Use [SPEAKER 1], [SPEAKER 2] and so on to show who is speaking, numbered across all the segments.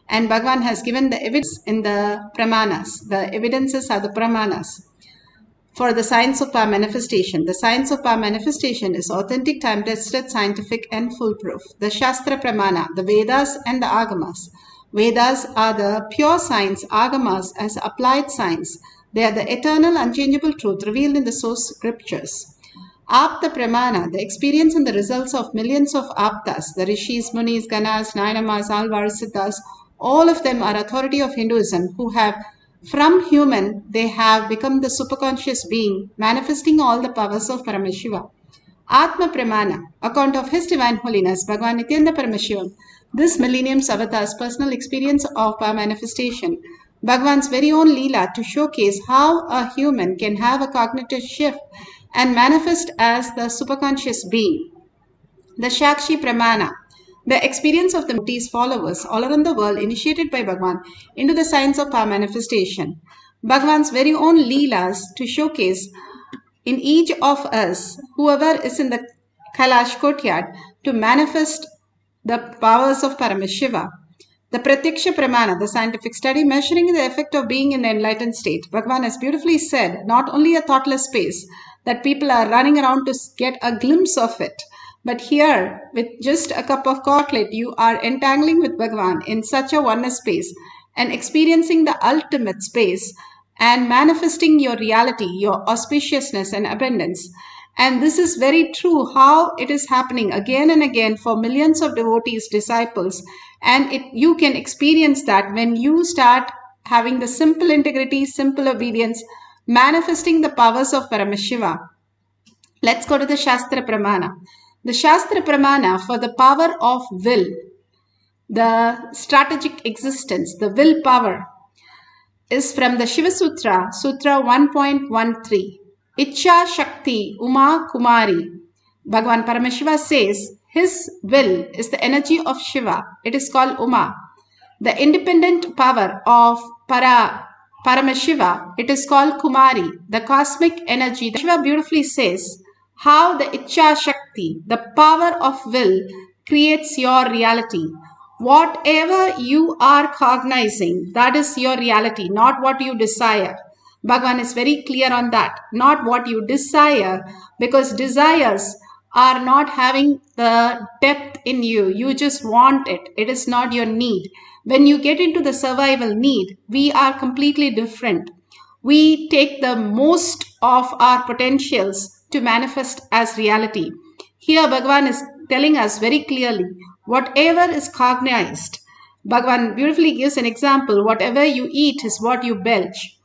[SPEAKER 1] And Bhagavan has given the evidence in the Pramanas. The evidences are the Pramanas for the science of power manifestation. The science of power manifestation is authentic, time-tested, scientific, and foolproof. The Shastra Pramana, the Vedas and the Agamas. Vedas are the pure science, Agamas as applied science. They are the eternal, unchangeable truth revealed in the source scriptures. Apta Pramana, the experience and the results of millions of Aptas, the Rishis, Munis, Ganas, Nainamas, Alvarisiddhas, all of them are authority of Hinduism who have, from human, they have become the superconscious being, manifesting all the powers of Paramashiva. Atma Pramana, account of His Divine Holiness, Bhagavan Nithyananda Paramashivam, this millennium's avatar's personal experience of power manifestation, Bhagavan's very own Leela to showcase how a human can have a cognitive shift and manifest as the superconscious being. The Shakshi Pramana, the experience of the Mukti's followers all around the world initiated by Bhagavan into the science of power manifestation. Bhagavan's very own Leelas to showcase in each of us, whoever is in the Kailash courtyard, to manifest the powers of Paramashiva. The Pratyaksha Pramana, the scientific study measuring the effect of being in the enlightened state. Bhagavan has beautifully said, not only a thoughtless space that people are running around to get a glimpse of it, but here, with just a cup of chocolate, you are entangling with Bhagavan in such a oneness space and experiencing the ultimate space and manifesting your reality, your auspiciousness and abundance. And this is very true how it is happening again and again for millions of devotees, disciples. And you can experience that when you start having the simple integrity, simple obedience, manifesting the powers of Paramashiva. Let's go to the Shastra Pramana. The Shastra Pramana for the power of will, the strategic existence, the will power, is from the Shiva Sutra, Sutra 1.13. Ichcha Shakti Uma Kumari. Bhagavan Paramashiva says his will is the energy of Shiva. It is called Uma. The independent power of Paramashiva, it is called Kumari, the cosmic energy. Shiva beautifully says how the Ichcha Shakti, the power of will, creates your reality. Whatever you are cognizing, that is your reality, not what you desire. Bhagavan is very clear on that. Not what you desire, because desires are not having the depth in you. You just want it. It is not your need. When you get into the survival need, we are completely different. We take the most of our potentials to manifest as reality. Here Bhagavan is telling us very clearly, whatever is cognized, Bhagavan beautifully gives an example, whatever you eat is what you belch.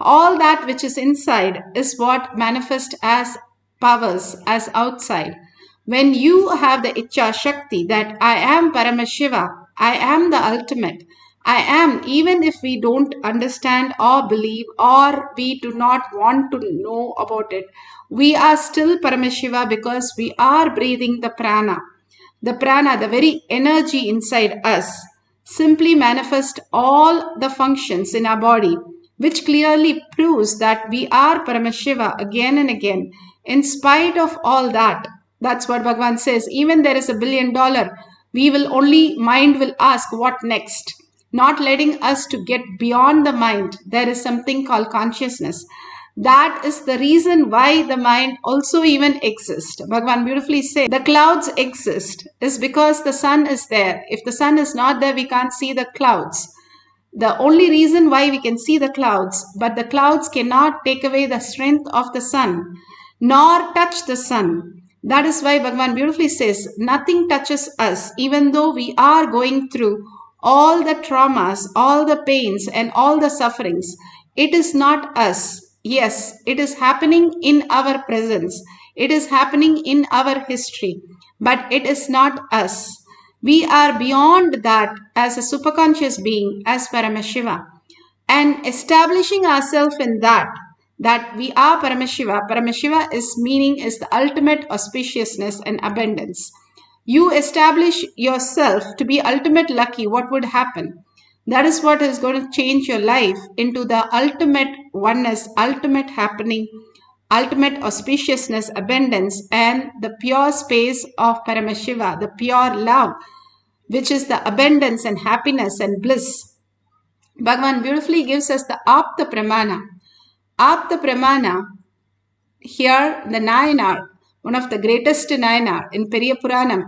[SPEAKER 1] All that which is inside is what manifests as powers, as outside. When you have the Ichcha Shakti, that I am Paramashiva, I am the ultimate, I am, even if we don't understand or believe or we do not want to know about it, we are still Paramashiva because we are breathing the prana. The prana, the very energy inside us, simply manifest all the functions in our body, which clearly proves that we are Paramashiva again and again. In spite of all that, that's what Bhagavan says, even there is $1 billion, mind will ask what next, not letting us to get beyond the mind. There is something called consciousness. That is the reason why the mind also even exists. Bhagavan beautifully says, the clouds exist is because the sun is there. If the sun is not there, we can't see the clouds. The only reason why we can see the clouds, but the clouds cannot take away the strength of the sun, nor touch the sun. That is why Bhagavan beautifully says, nothing touches us, even though we are going through all the traumas, all the pains and all the sufferings. It is not us. Yes, it is happening in our presence. It is happening in our history, but it is not us. We are beyond that as a superconscious being, as Paramashiva, and establishing ourselves in that we are Paramashiva. Paramashiva is the ultimate auspiciousness and abundance. You establish yourself to be ultimate lucky, what would happen? That is what is going to change your life into the ultimate oneness, ultimate happening, ultimate auspiciousness, abundance, and the pure space of Paramashiva, the pure love. which is the abundance and happiness and bliss. Bhagavan beautifully gives us the Apta Pramana. Apta Pramana, here the Nayanar, one of the greatest Nayanar in Periya Puranam,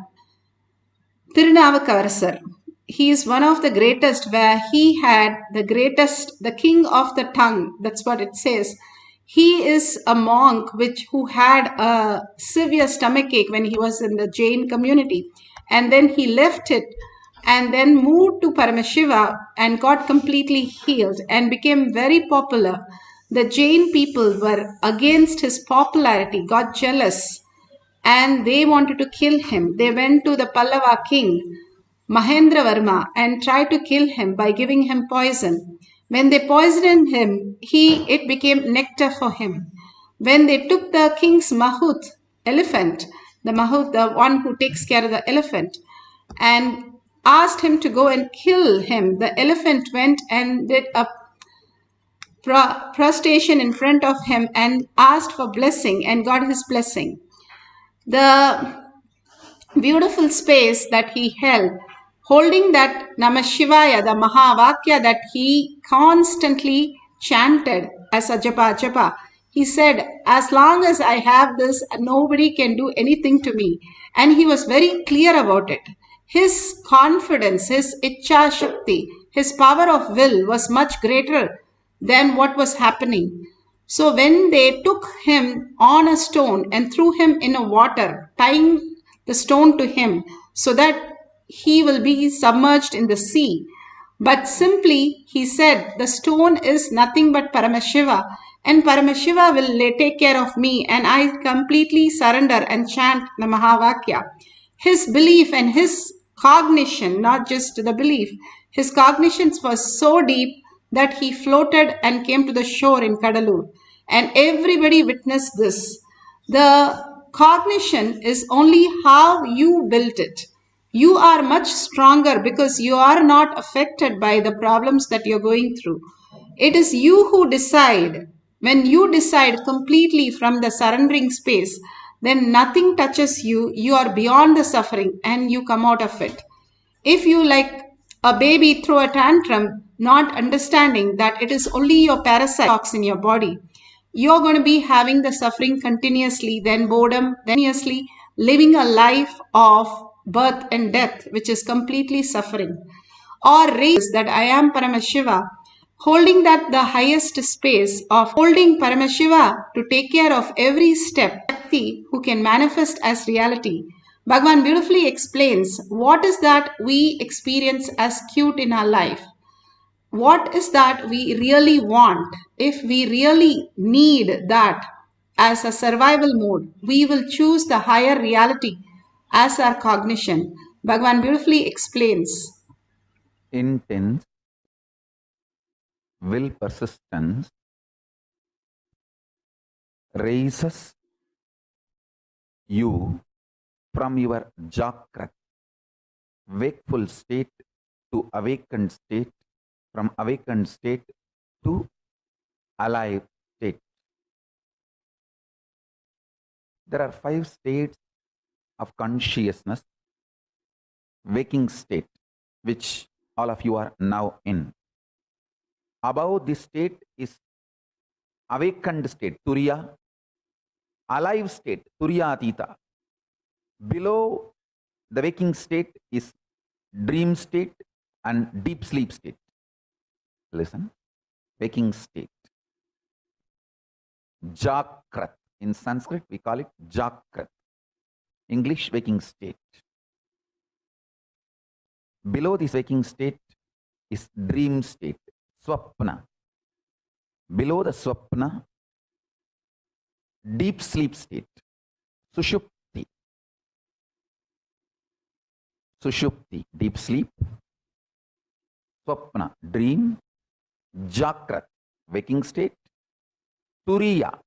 [SPEAKER 1] Tirunavakarasar. He is one of the greatest, where he had the greatest, the king of the tongue. That's what it says. He is a monk who had a severe stomachache when he was in the Jain community. And then he left it and then moved to Paramashiva and got completely healed and became very popular. The Jain people were against his popularity, got jealous, and they wanted to kill him. They went to the Pallava king, Mahendravarma, and tried to kill him by giving him poison. When they poisoned him, it became nectar for him. When they took the king's mahut, elephant, the mahut, the one who takes care of the elephant, and asked him to go and kill him, the elephant went and did a prostration in front of him and asked for blessing and got his blessing. The beautiful space that he held, holding that Namah Shivaya, the Mahavakya that he constantly chanted as a japa. He said, as long as I have this, nobody can do anything to me. And he was very clear about it. His confidence, his Icha Shakti, his power of will was much greater than what was happening. So when they took him on a stone and threw him in a water, tying the stone to him so that he will be submerged in the sea. But simply he said, the stone is nothing but Paramashiva, and Paramashiva will take care of me, and I completely surrender and chant the Mahavakya. His belief and his cognition, not just the belief, his cognition was so deep that he floated and came to the shore in Kadalur. And everybody witnessed this. The cognition is only how you built it. You are much stronger because you are not affected by the problems that you're going through. It is you who decide. When you decide completely from the surrendering space, then nothing touches you. You are beyond the suffering and you come out of it. If you, like a baby, throw a tantrum, not understanding that it is only your parasites in your body, you're going to be having the suffering continuously, then boredom, then continuously living a life of birth and death, which is completely suffering. Or raise that I am Paramashiva, holding that the highest space of holding Paramashiva to take care of every step, Shakti who can manifest as reality. Bhagavan beautifully explains what is that we experience as cute in our life. What is that we really want? If we really need that as a survival mode, we will choose the higher reality as our cognition. Bhagavan beautifully explains.
[SPEAKER 2] Intense will persistence raises you from your Jakrat, wakeful state to awakened state, from awakened state to alive state. There are 5 states of consciousness, waking state, which all of you are now in. Above this state is awakened state, Turiya, alive state, Turiya Atita. Below the waking state is dream state and deep sleep state. Listen, waking state. Jakrat. In Sanskrit, we call it Jakrat. English, waking state. Below this waking state is dream state, Swapna. Below the Swapna, deep sleep state, Sushupti. Sushupti, deep sleep. Swapna, dream. Jakrat, waking state. Turiya,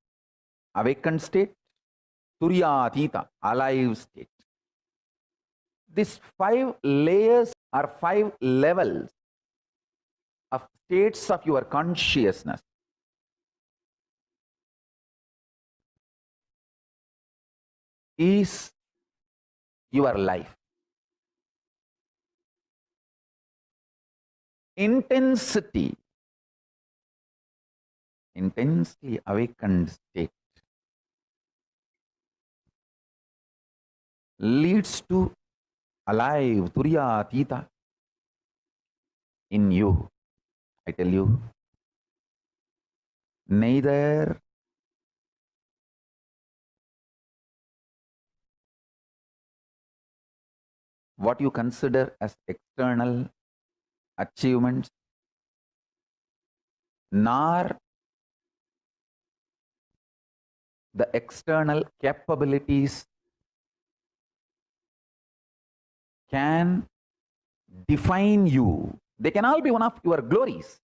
[SPEAKER 2] awakened state. Turiya Atita, alive state. These 5 layers are 5 levels of states of your consciousness. Is your life. intensity, intensely awakened state leads to alive, turiya, tita in you. I tell you, neither what you consider as external achievements, nor the external capabilities can define you. They can all be one of your glories,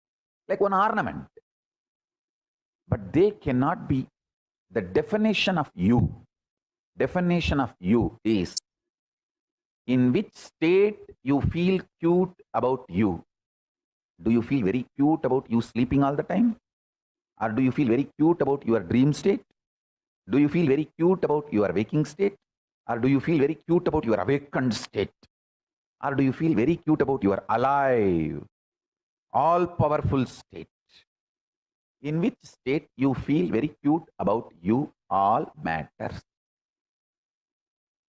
[SPEAKER 2] like one ornament, but they cannot be the definition of you. Definition of you is in which state you feel cute about you. Do you feel very cute about you sleeping all the time? Or do you feel very cute about your dream state? Do you feel very cute about your waking state? Or do you feel very cute about your awakened state? Or do you feel very cute about your alive, all powerful state? In which state you feel very cute about you all matters.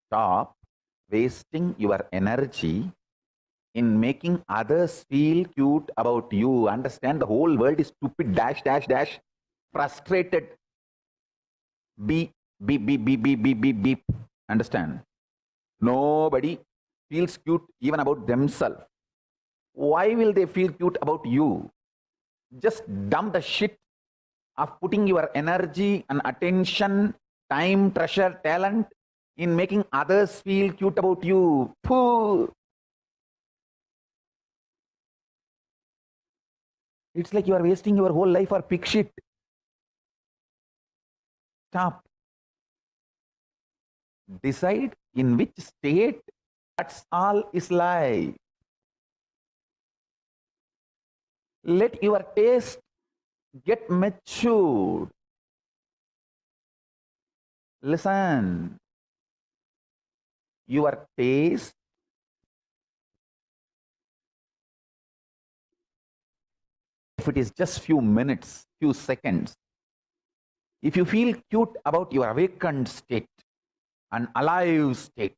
[SPEAKER 2] Stop wasting your energy in making others feel cute about you. Understand, the whole world is stupid, dash, dash, dash, frustrated. Beep, beep, beep, beep, beep, beep, beep, beep. Understand? Nobody feels cute even about themselves. Why will they feel cute about you? Just dump the shit of putting your energy and attention, time, treasure, talent in making others feel cute about you. Pooh. It's like you are wasting your whole life for pig shit. Stop. Decide in which state. That's all is life. Let your taste get matured. Listen. Your taste if it is just few minutes, few seconds, if you feel cute about your awakened state, an alive state,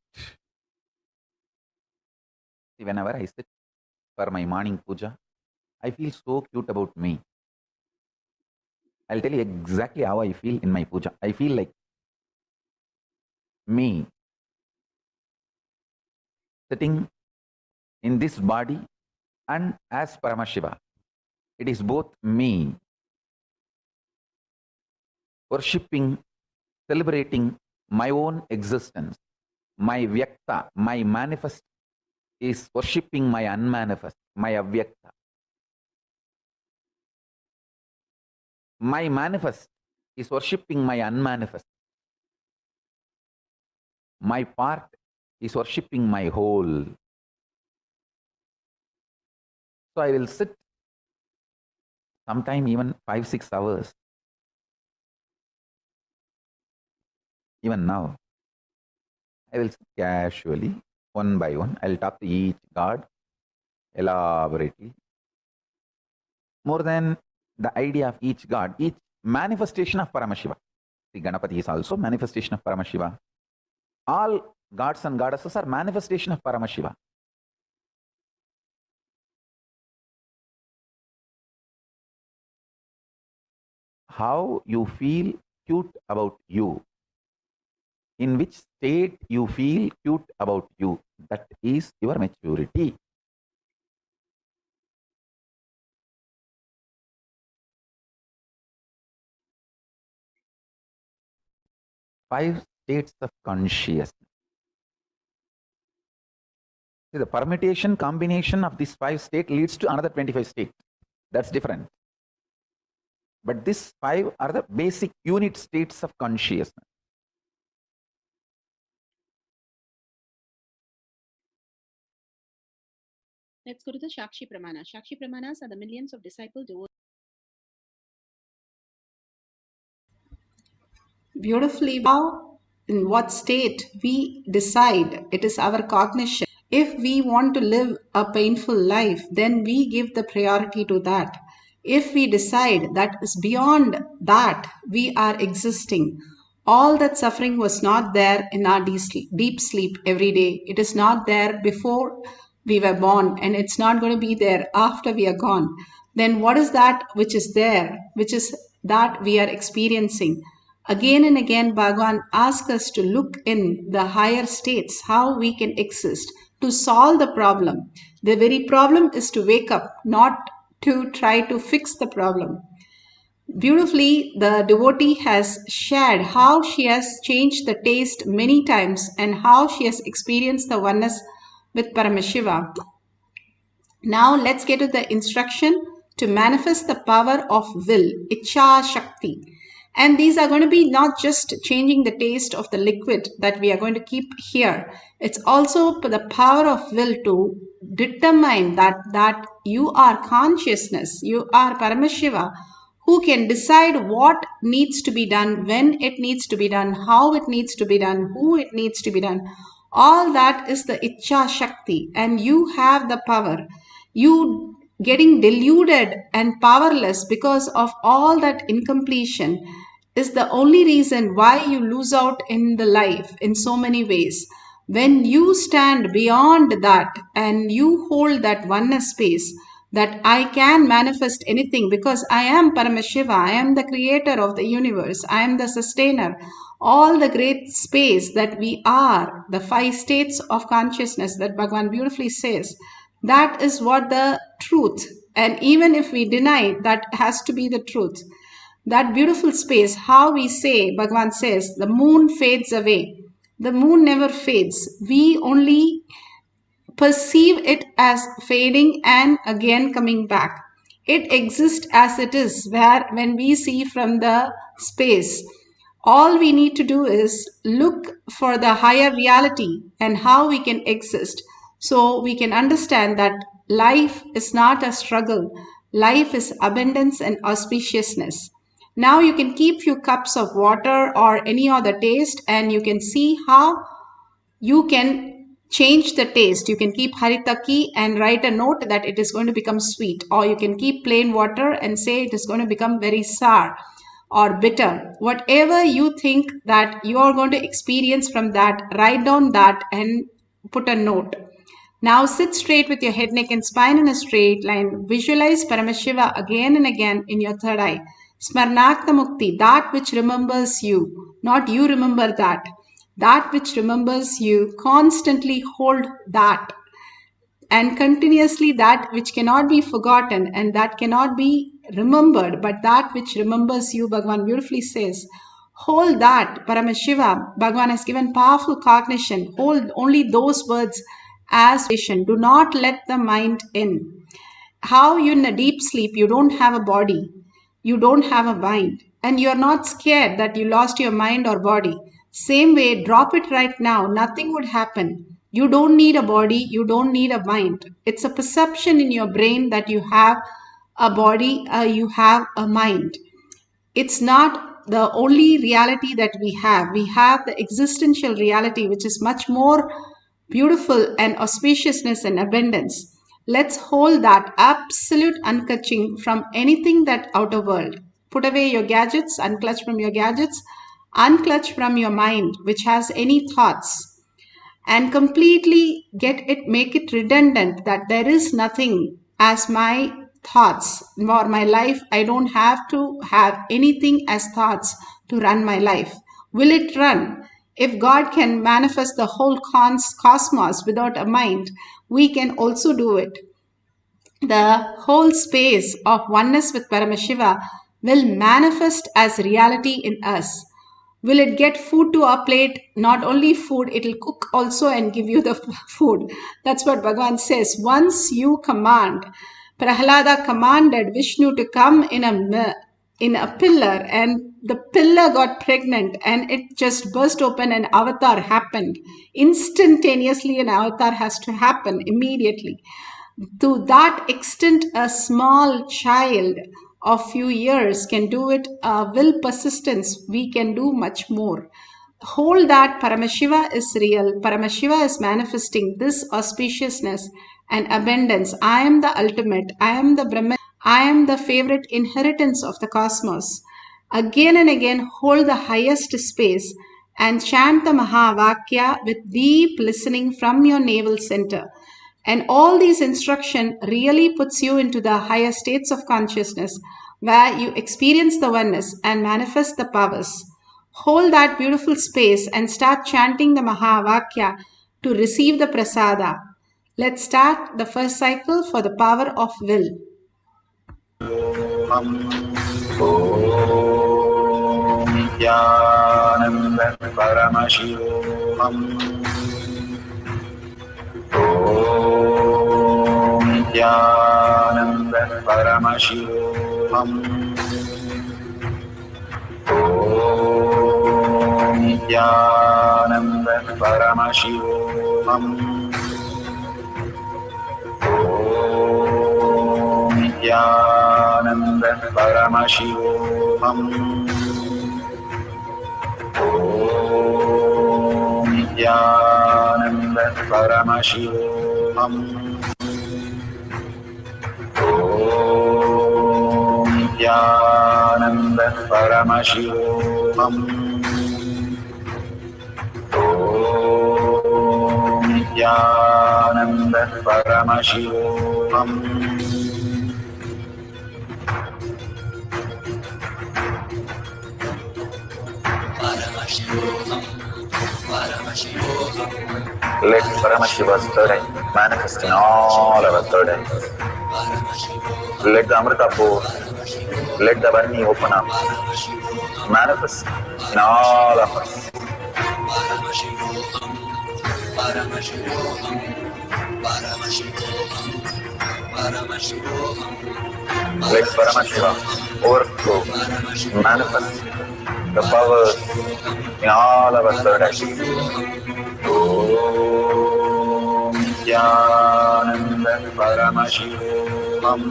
[SPEAKER 2] whenever I sit for my morning puja, I feel so cute about me. I'll tell you exactly how I feel in my puja. I feel like me sitting in this body and as Paramashiva. It is both me worshipping, celebrating my own existence. My Vyakta, my manifest is worshipping my unmanifest, my Avyakta. My manifest is worshipping my unmanifest. My part is worshipping my whole. So I will sit sometime even 5-6 hours. Even now, I will sit casually, one by one. I'll talk to each god elaborately. More than the idea of each god, each manifestation of Paramashiva. The Ganapati is also manifestation of Paramashiva. All gods and goddesses are manifestation of Paramashiva. How you feel cute about you, in which state you feel cute about you, that is your maturity. Five states of consciousness. See, the permutation combination of these 5 states leads to another 25 states. That's different. But these 5 are the basic unit states of consciousness.
[SPEAKER 3] Let's go to the Shakshi Pramana. Shakshi Pramanas are the millions of disciple devotees.
[SPEAKER 1] Beautifully, how in what state we decide it is our cognition. If we want to live a painful life, then we give the priority to that. If we decide that is beyond that, we are existing. All that suffering was not there in our deep sleep every day. It is not there before we were born, and it's not going to be there after we are gone. Then what is that which is there, which is that we are experiencing? Again and again, Bhagavan asks us to look in the higher states, how we can exist to solve the problem. The very problem is to wake up, not to try to fix the problem. Beautifully, the devotee has shared how she has changed the taste many times and how she has experienced the oneness with Paramashiva. Now let's get to the instruction to manifest the power of will, Icha Shakti. And these are going to be not just changing the taste of the liquid that we are going to keep here. It's also the power of will to determine that you are consciousness, you are Paramashiva, who can decide what needs to be done, when it needs to be done, how it needs to be done, who it needs to be done. All that is the Icha Shakti, and you have the power. You getting deluded and powerless because of all that incompletion is the only reason why you lose out in the life in so many ways. When you stand beyond that and you hold that oneness space, that I can manifest anything because I am Paramashiva, I am the creator of the universe, I am the sustainer. All the great space that we are, the 5 states of consciousness that Bhagavan beautifully says, that is what the truth. And even if we deny, that has to be the truth. That beautiful space, how we say, Bhagavan says, the moon fades away. The moon never fades. We only perceive it as fading and again coming back. It exists as it is, where when we see from the space, all we need to do is look for the higher reality and how we can exist. So we can understand that life is not a struggle. Life is abundance and auspiciousness. Now you can keep few cups of water or any other taste and you can see how you can change the taste. You can keep haritaki and write a note that it is going to become sweet, or you can keep plain water and say it is going to become very sour or bitter. Whatever you think that you are going to experience from that, write down that and put a note. Now sit straight with your head, neck and spine in a straight line. Visualize Paramashiva again and again in your third eye. Smarnakta Mukti, that which remembers you, not you remember that. That which remembers you, constantly hold that. And continuously that which cannot be forgotten and that cannot be remembered, but that which remembers you, Bhagavan beautifully says. Hold that, Paramashiva. Bhagavan has given powerful cognition. Hold only those words as vision. Do not let the mind in. How you in a deep sleep, you don't have a body, you don't have a mind, and you're not scared that you lost your mind or body. Same way, drop it right now, nothing would happen. You don't need a body, you don't need a mind. It's a perception in your brain that you have a body, you have a mind. It's not the only reality that we have. We have the existential reality, which is much more beautiful and auspiciousness and abundance. Let's hold that absolute uncatching from anything that outer world. Put away your gadgets, unclutch from your gadgets, unclutch from your mind, which has any thoughts, and completely make it redundant that there is nothing as my thoughts or my life. I don't have to have anything as thoughts to run my life. Will it run? If God can manifest the whole cosmos without a mind, we can also do it. The whole space of oneness with Paramashiva will manifest as reality in us. Will it get food to our plate? Not only food, it will cook also and give you the food. That's what Bhagavan says. Once you command, Prahlada commanded Vishnu to come in a pillar, and the pillar got pregnant and it just burst open and avatar happened. Instantaneously an avatar has to happen immediately. To that extent, a small child of few years can do it. Will persistence, we can do much more. Hold that Paramashiva is real. Paramashiva is manifesting this auspiciousness and abundance. I am the ultimate. I am the Brahman. I am the favorite inheritance of the cosmos. Again and again, hold the highest space and chant the Mahavakya with deep listening from your navel center. And all these instruction really puts you into the higher states of consciousness where you experience the oneness and manifest the powers. Hold that beautiful space and start chanting the Mahavakya to receive the prasada. Let's start the first cycle for the power of will.
[SPEAKER 2] Nithyananda Paramashivoham. Nithyananda Paramashivoham. Nithyananda Paramashivoham. Nithyananda Paramashivoham. Nithyananda Paramashivoham. Nithyananda Paramashivoham. Nithyananda Paramashivoham. Let Paramashiva's third eye manifest in all our third eyes. Let the Amrita pour, let the Varni open up, manifest in all of us. Let Paramashiva overflow, manifest the powers in all our third eyes. Om Nithyananda Paramashivoham.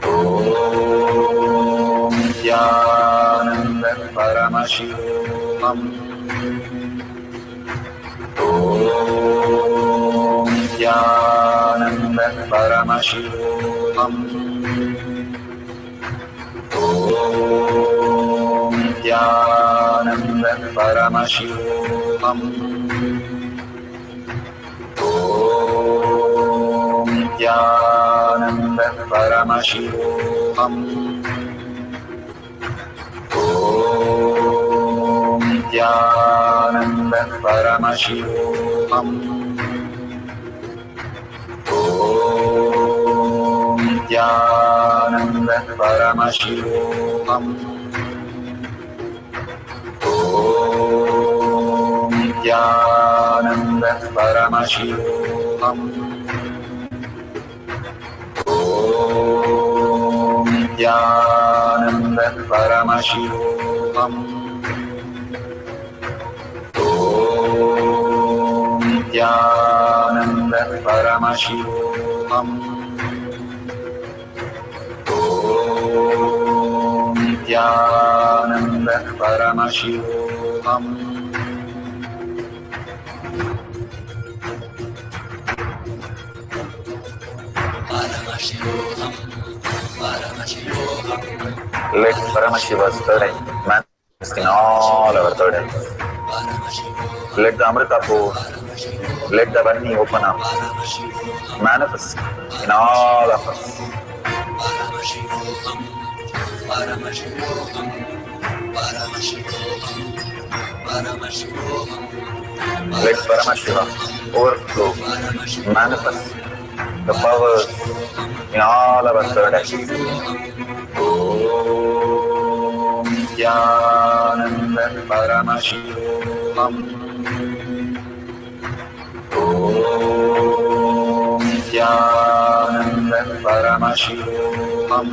[SPEAKER 2] Om Nithyananda Paramashivoham. Om Nithyananda Paramashivoham. Om Nithyananda Paramashivoham. Om Nithyananda Paramashivoham. Om Nithyananda Paramashivoham. Om Nithyananda Paramashivoham. Om Nithyananda Paramashivoham. Om Nithyananda Paramashivoham. Om Nithyananda Paramashivoham. Om Nithyananda Paramashivoham. Let Paramashiva's third eye manifest in all our third eyes. Let the Amrita pour, let the Varni open up, manifest in all of us. Let Paramashiva overflow, manifest the powers in all our third eyes. Om Nithyananda Paramashivoham. Om Nithyananda Paramashivoham.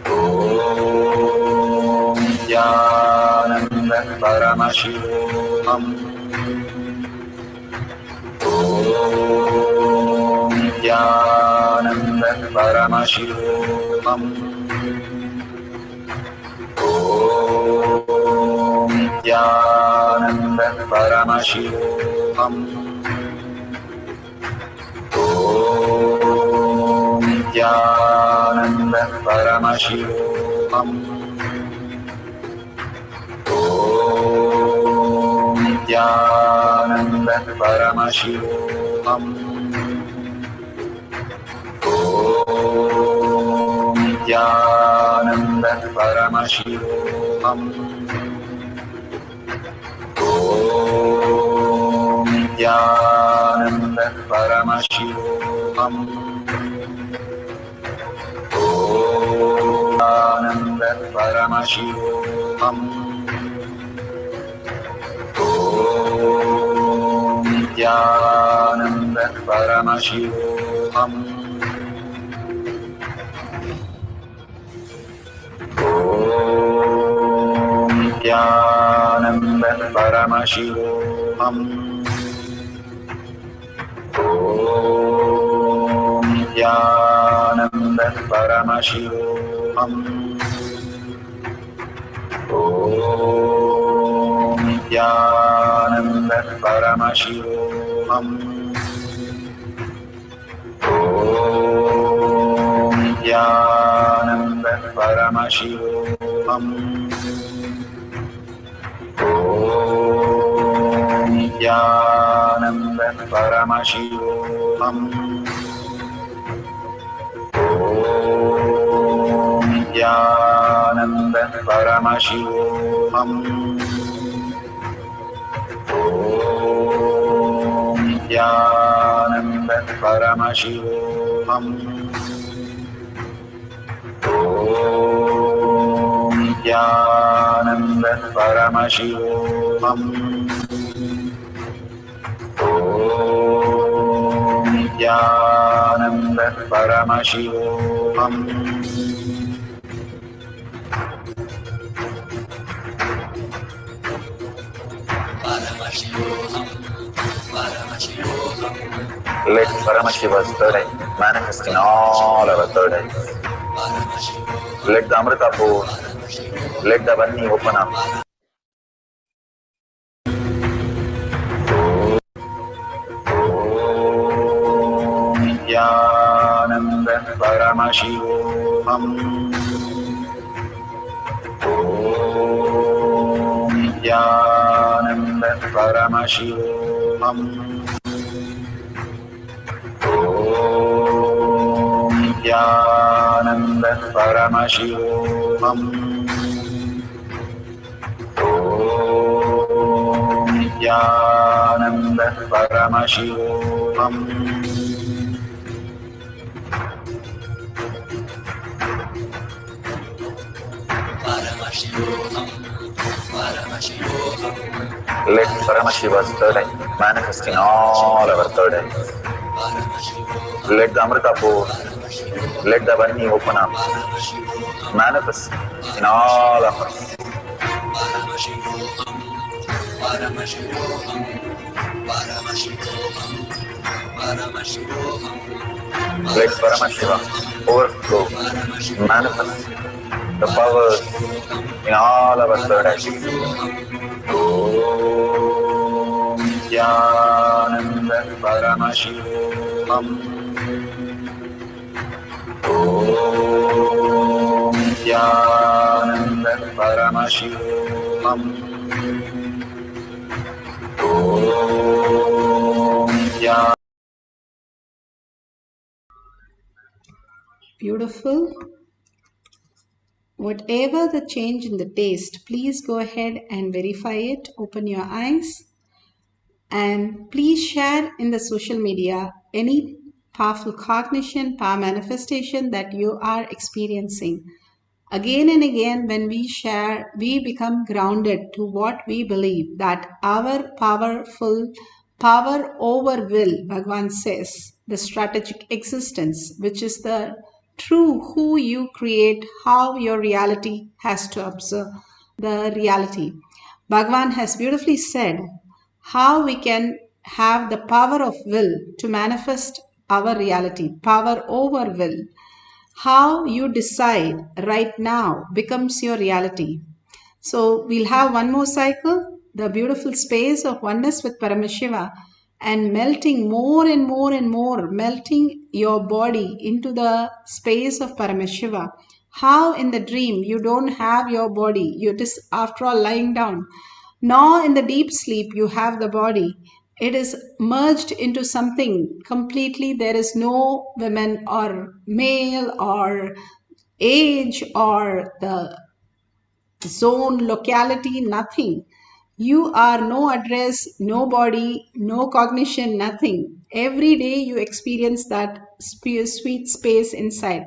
[SPEAKER 2] Om Nithyananda Paramashivoham. Om Nithyananda Paramashivoham. Om Nithyananda Paramashivoham. Om Nithyananda Paramashivoham. Om Nithyananda Paramashivoham. Om Nithyananda Paramashivoham. Om Nithyananda Paramashivoham. Om Nithyananda Paramashivoham. Om Nithyananda Paramashivoham. Om Nithyananda Paramashivoham. Om Nithyananda Paramashivoham. Om Nithyananda Paramashivoham. Om Nithyananda Paramashivoham. Om Nithyananda Paramashivoham. Om Nithyananda Paramashivoham. Om Nithyananda Paramashivoham. Om Nithyananda Paramashivoham. Om Nithyananda Paramashivoham. Let Paramashiva's third eye manifest in all our third eyes. Let the Amrita pour, let the Vani open up. Om Nithyananda Paramashivoham. Om Nithyananda Paramashivoham. Om Nithyananda Paramashivoham. Om Nithyananda Paramashivoham. Let Paramashiva's third eye manifest in all our third eyes. Let the Amrita pour, let the Vani open up, manifest in all of us. Let Paramashiva overflow, manifest the powers in all our third eyes. Om Nithyananda Paramashivoham. Om Nithyananda Paramashivoham. Om Nithyananda.
[SPEAKER 1] Beautiful. Whatever the change in the taste, please go ahead and verify it. Open your eyes and please share in the social media any powerful cognition, power manifestation that you are experiencing. Again and again, when we share, we become grounded to what we believe, that our powerful power over will, Bhagavan says, the strategic existence, which is the true who you create, how your reality has to observe the reality. Bhagavan has beautifully said how we can have the power of will to manifest our reality, power over will. How you decide right now becomes your reality. So we'll have one more cycle, the beautiful space of oneness with Paramashiva, and melting more and more and more, melting your body into the space of Paramashiva. How in the dream you don't have your body, you're just after all lying down. Nor in the deep sleep you have the body. It is merged into something completely. There is no women or male or age or the zone, locality, nothing. You are no address, no body, no cognition, nothing. Every day you experience that sweet space inside.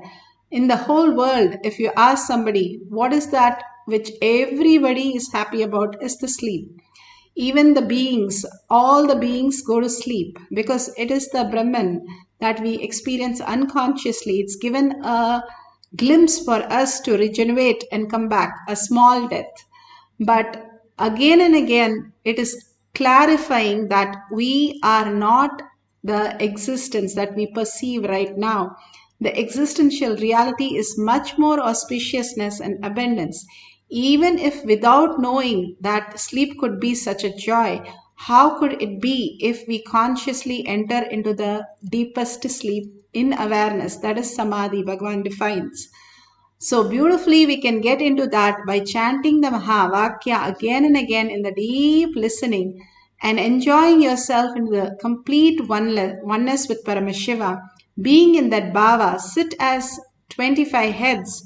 [SPEAKER 1] In the whole world, if you ask somebody, what is that which everybody is happy about, is the sleep. Even the beings, all the beings go to sleep because it is the Brahman that we experience unconsciously. It's given a glimpse for us to regenerate and come back, a small death. But again and again, it is clarifying that we are not the existence that we perceive right now. The existential reality is much more auspiciousness and abundance. Even if without knowing that sleep could be such a joy, how could it be if we consciously enter into the deepest sleep in awareness? That is Samadhi, Bhagavan defines. So beautifully we can get into that by chanting the Mahavakya again and again in the deep listening and enjoying yourself in the complete oneness with Paramashiva. Being in that bhava, sit as 25 heads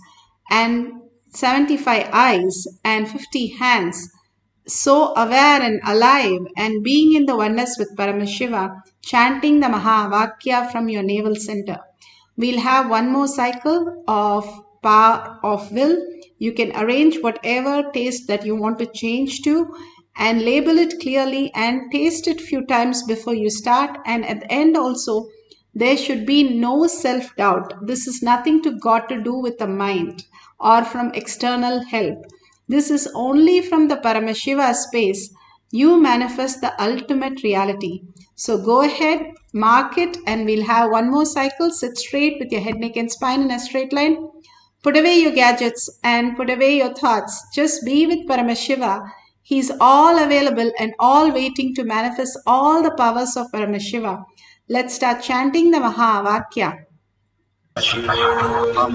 [SPEAKER 1] and 75 eyes and 50 hands, so aware and alive and being in the oneness with Paramashiva, chanting the Mahavakya from your navel center. We'll have one more cycle of power of will. You can arrange whatever taste that you want to change to and label it clearly and taste it few times before you start. And at the end also, there should be no self-doubt. This is nothing got to do with the mind or from external help. This is only from the Paramashiva space. You manifest the ultimate reality. So go ahead, mark it, and we'll have one more cycle. Sit straight with your head, neck, and spine in a straight line. Put away your gadgets and put away your thoughts. Just be with Paramashiva. He's all available and all waiting to manifest all the powers of Paramashiva. Let's start chanting the Mahavakya.
[SPEAKER 2] Om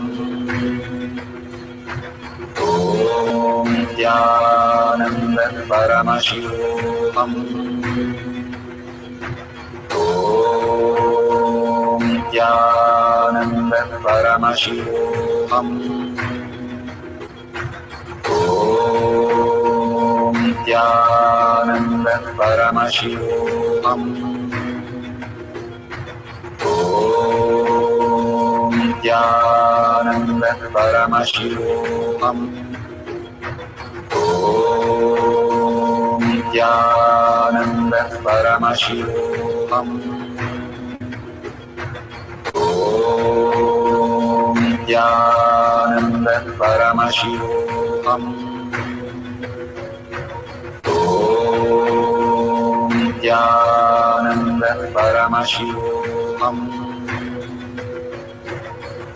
[SPEAKER 2] Nithyananda Paramashivoham. Om Nithyananda Paramashivoham. Om Nithyananda Paramashivoham. Om Nithyananda Paramashivoham. Om Nithyananda Paramashivoham. Om Nithyananda Paramashivoham. Om Nithyananda Paramashivoham.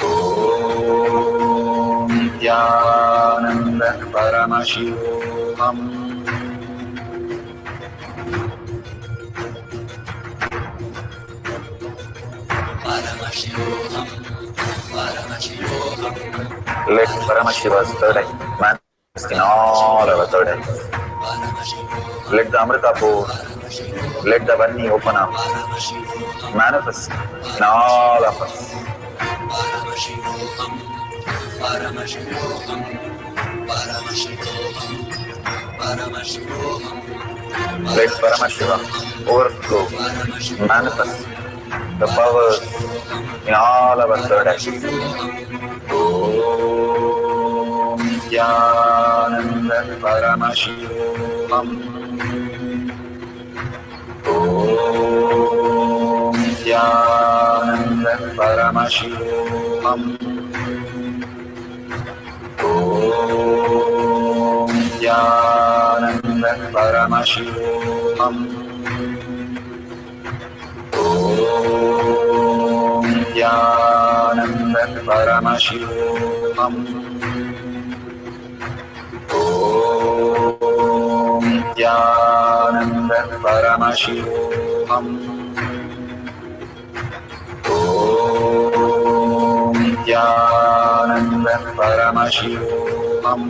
[SPEAKER 2] Om Nithyananda Paramashivoham.
[SPEAKER 4] Paramashivoham, Paramashivoham.
[SPEAKER 2] Let Paramashiva's third eye manifest in all our third eyes. Let the Amrita pour, let the Vani open up, manifest in all of us.
[SPEAKER 4] Paramashivoham, Paramashivoham, Paramashivoham, Paramashivoham.
[SPEAKER 2] Let Paramashiva overflow, manifest the powers in all our third eyes. Om Nithyananda Paramashivoham. Om Nithyananda Paramashivoham. Om Nithyananda Paramashivoham. Om Nithyananda Paramashivoham. Om Paramashivoham. Nithyananda Paramashivoham.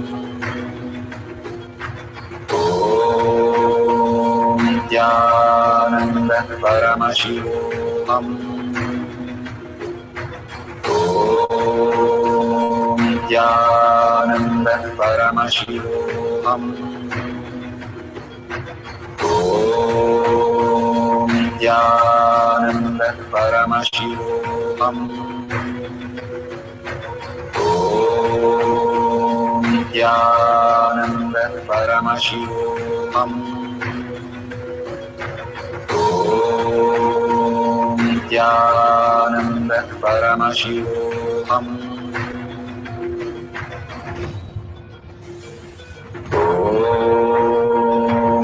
[SPEAKER 2] Nithyananda Paramashivoham. Nithyananda Paramashivoham. Nithyananda Paramashivoham. Nithyananda Paramashivoham. Nithyananda Paramashivoham. Nithyananda Paramashivoham.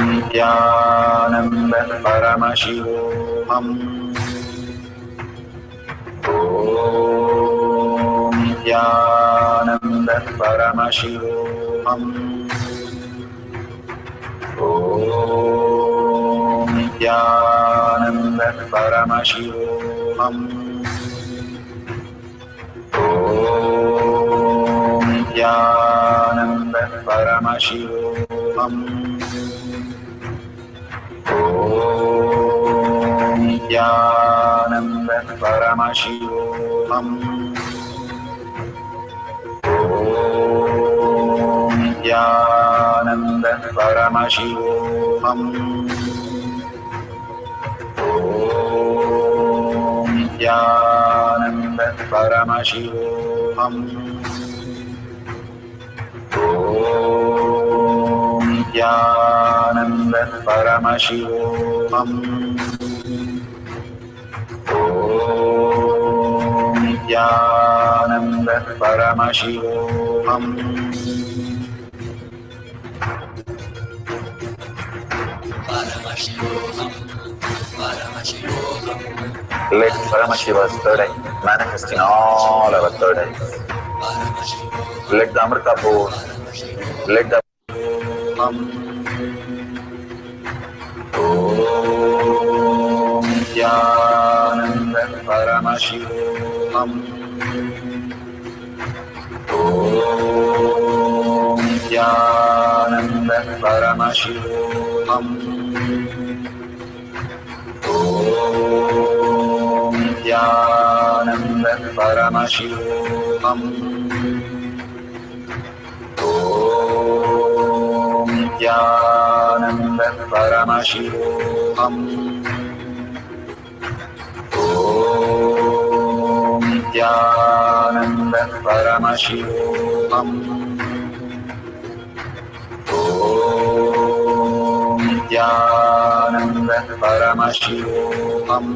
[SPEAKER 2] Nithyananda Paramashivoham. Nithyananda Paramashivoham. Nithyananda Paramashivoham. Nithyananda Paramashivoham. Nithyananda Paramashivoham. Nithyananda Paramashivoham. Nithyananda Paramashivoham. Nithyananda Paramashivoham.
[SPEAKER 4] Paramashivoham. Paramashivoham.
[SPEAKER 2] Let Paramashiva's third eye manifest in all our third eyes.
[SPEAKER 4] Paramashivoham.
[SPEAKER 2] Let the Amrita pour. Let the Nithyananda Paramashivoham. Nithyananda Paramashivoham. Nithyananda Paramashivoham. Nithyananda Paramashivoham. Nithyananda Paramashivoham. Nithyananda Paramashivoham.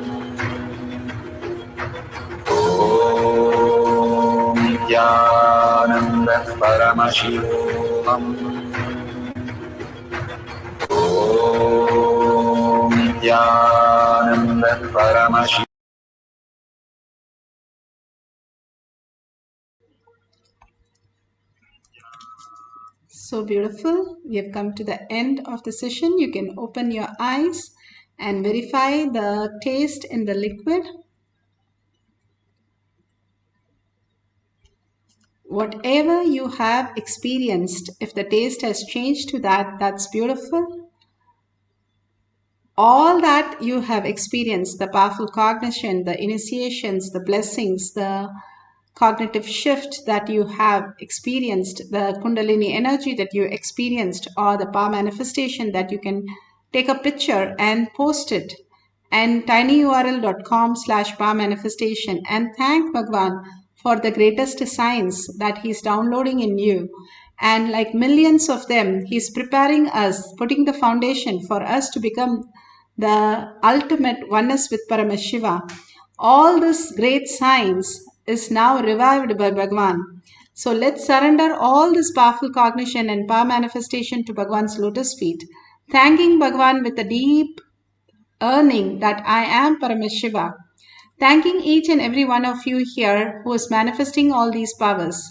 [SPEAKER 2] Nithyananda Paramashivoham. Nithyananda Paramashivoham.
[SPEAKER 1] So beautiful. We have come to the end of the session. You can open your eyes and verify the taste in the liquid. Whatever you have experienced, if the taste has changed to that, that's beautiful. All that you have experienced, the powerful cognition, the initiations, the blessings, the cognitive shift that you have experienced, the Kundalini energy that you experienced, or the power manifestation that you can take a picture and post it and tinyurl.com/power manifestation and thank Bhagwan for the greatest science that he's downloading in you. And like millions of them, he's preparing us, putting the foundation for us to become the ultimate oneness with Paramashiva. All this great science is now revived by Bhagwan. So let's surrender all this powerful cognition and power manifestation to Bhagwan's lotus feet, thanking Bhagwan with a deep earning that I am Paramashiva. Thanking each and every one of you here who is manifesting all these powers.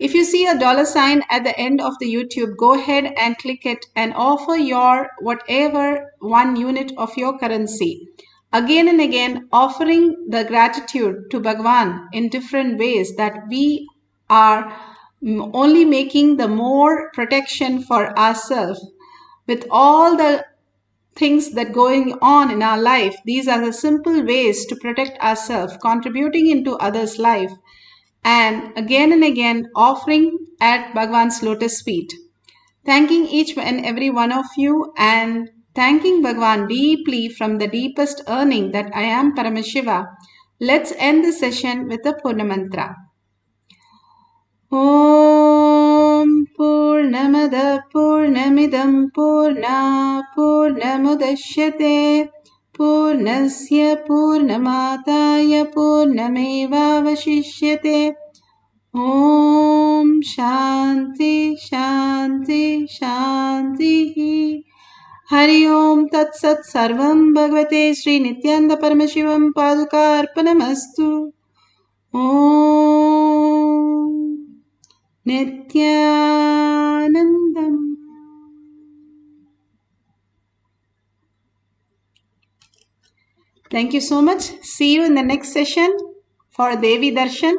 [SPEAKER 1] If you see a dollar sign at the end of the YouTube, go ahead and click it and offer your whatever 1 unit of your currency. Again and again, offering the gratitude to Bhagwan in different ways, that we are only making the more protection for ourselves with all the things that going on in our life. These are the simple ways to protect ourselves, contributing into others' life, and again offering at Bhagwan's lotus feet. Thanking each and every one of you and thanking Bhagwan deeply from the deepest earning that I am Paramashiva. Let's end the session with the Purna Mantra. Om Purnamada Purnamidam Purna Purnamudashyate Purnasya Purnamataya Purnamevavashishyate. Om Shanti Shanti Shanti. Hari Om Tat Sat Sarvam Bhagavate Sri Nithyananda Paramashivam Paduka Arpanamastu. Om Nithyanandam. Thank you so much. See you in the next session for Devi Darshan.